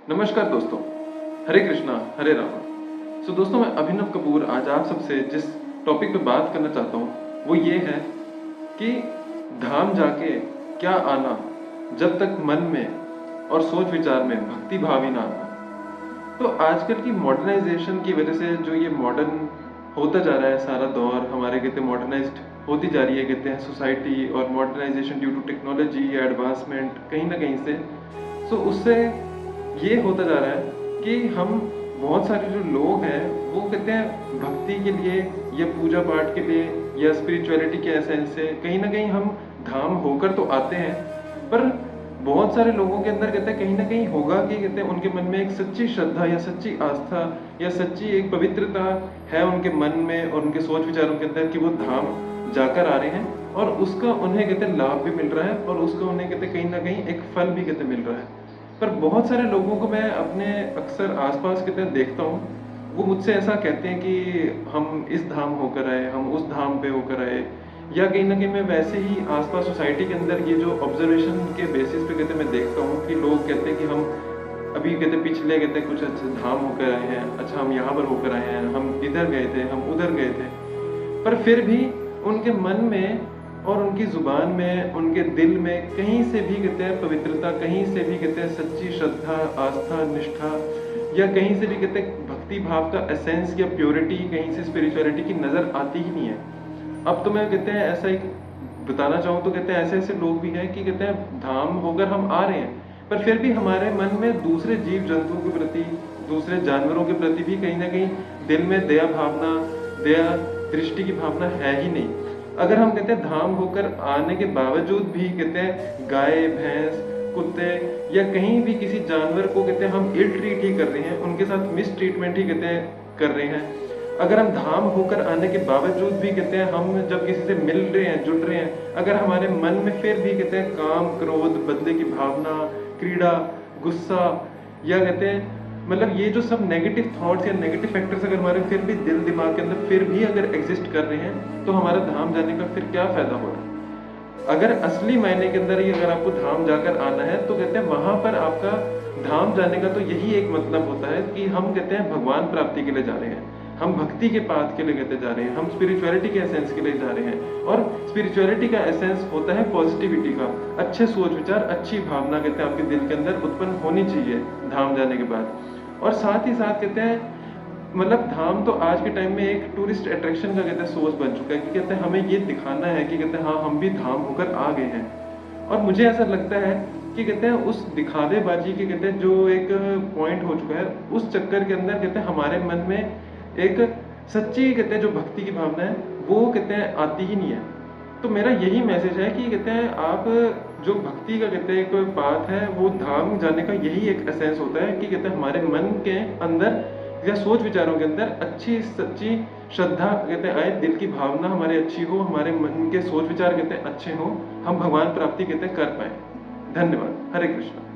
नमस्कार दोस्तों, हरे कृष्णा हरे राम। दोस्तों, मैं अभिनव कपूर आज आप सबसे जिस टॉपिक पे बात करना चाहता हूँ वो ये है कि धाम जाके क्या आना जब तक मन में और सोच विचार में भक्ति भाव ही ना आना। तो आजकल की मॉडर्नाइजेशन की वजह से जो ये मॉडर्न होता जा रहा है सारा दौर, हमारे कहते मॉडर्नाइज्ड होती जा रही है कहते हैं सोसाइटी, और मॉडर्नाइजेशन ड्यू टू टेक्नोलॉजी या एडवांसमेंट कहीं ना कहीं से उससे ये होता जा रहा है कि हम बहुत सारे जो लोग हैं वो कहते हैं भक्ति के लिए या पूजा पाठ के लिए या स्पिरिचुअलिटी के एसेंस से कहीं ना कहीं हम धाम होकर तो आते हैं, पर बहुत सारे लोगों के अंदर कहते हैं कहीं ना कहीं होगा कि कहते हैं उनके मन में एक सच्ची श्रद्धा या सच्ची आस्था या सच्ची एक पवित्रता है उनके मन में और उनके सोच विचारों के अंदर कि वो धाम जाकर आ रहे हैं और उसका उन्हें कहते लाभ भी मिल रहा है और उसका उन्हें कहते कहीं ना कहीं एक फल भी कहते मिल रहा है। पर बहुत सारे लोगों को मैं अपने अक्सर आसपास के तरह देखता हूँ, वो मुझसे ऐसा कहते हैं कि हम इस धाम होकर आए, हम उस धाम पे होकर आए, या कहीं ना कहीं मैं वैसे ही आसपास सोसाइटी के अंदर ये जो ऑब्जर्वेशन के बेसिस पे कहते मैं देखता हूँ कि लोग कहते हैं कि हम अभी कहते पिछले कहते कुछ अच्छे धाम होकर आए हैं, अच्छा हम यहाँ पर होकर आए हैं, हम इधर गए थे, हम उधर गए थे, पर फिर भी उनके मन में और उनकी जुबान में, उनके दिल में कहीं से भी कहते हैं पवित्रता, कहीं से भी कहते हैं सच्ची श्रद्धा, आस्था, निष्ठा, या कहीं से भी कहते हैं भक्ति भाव का एसेंस या प्योरिटी, कहीं से स्पिरिचुअलिटी की नजर आती ही नहीं है। अब तो मैं कहते हैं ऐसा एक बताना चाहूँ तो कहते हैं ऐसे ऐसे लोग भी हैं कि कहते हैं धाम होकर हम आ रहे हैं, पर फिर भी हमारे मन में दूसरे जीव जंतुओं के प्रति, दूसरे जानवरों के प्रति भी कहीं ना कहीं दिल में दया भावना, दया दृष्टि की भावना है ही नहीं। अगर हम कहते हैं धाम होकर आने के बावजूद भी कहते हैं गाय, भैंस, कुत्ते या कहीं भी किसी जानवर को कहते हैं हम इल ट्रीट ही कर रहे हैं, उनके साथ मिस ट्रीटमेंट ही कहते हैं कर रहे हैं। अगर हम धाम होकर आने के बावजूद भी कहते हैं हम जब किसी से मिल रहे हैं, जुड़ रहे हैं, अगर हमारे मन में फिर भी कहते हैं काम, क्रोध, बदले की भावना, क्रीड़ा, गुस्सा, या कहते हैं मतलब ये जो सब नेगेटिव थॉट्स या नेगेटिव फैक्टर्स अगर हमारे फिर भी दिल दिमाग के अंदर फिर भी अगर एग्जिस्ट कर रहे हैं, तो हमारा धाम जाने का फिर क्या फायदा हो रहा है। अगर असली मायने के अंदर ही अगर आपको धाम जाकर आना है तो कहते हैं वहां पर आपका धाम जाने का तो यही एक मतलब होता है कि हम कहते हैं भगवान प्राप्ति के लिए जा रहे हैं, हम भक्ति के पाथ के लिए कहते जा रहे हैं, हम स्पिरिचुअलिटी के एसेंस के लिए जा रहे हैं। और स्पिरिचुअलिटी का एसेंस होता है पॉजिटिविटी का, अच्छे सोच विचार, अच्छी भावना कहते हैं आपके दिल के अंदर उत्पन्न होनी चाहिए धाम जाने के बाद। और साथ ही साथ कहते हैं मतलब धाम तो आज के टाइम में एक टूरिस्ट अट्रैक्शन का कहते हैं सोर्स बन चुका है कि कहते हैं हमें ये दिखाना है कि कहते हैं हाँ हम भी धाम होकर आ गए हैं। और मुझे ऐसा लगता है कि कहते हैं उस दिखावेबाजी के कहते हैं जो एक पॉइंट हो चुका है, उस चक्कर के अंदर कहते हैं हमारे मन में एक सच्ची कहते हैं जो भक्ति की भावना है वो कहते हैं आती ही नहीं है। तो मेरा यही मैसेज है कि कहते हैं आप जो भक्ति का कहते हैं एक बात है, वो धाम जाने का यही एक एसेंस होता है कि कहते हैं हमारे मन के अंदर या सोच विचारों के अंदर अच्छी सच्ची श्रद्धा कहते हैं आए, दिल की भावना हमारे अच्छी हो, हमारे मन के सोच विचार कहते हैं अच्छे हो, हम भगवान प्राप्ति कहते हैं कर पाए। धन्यवाद। हरे कृष्णा।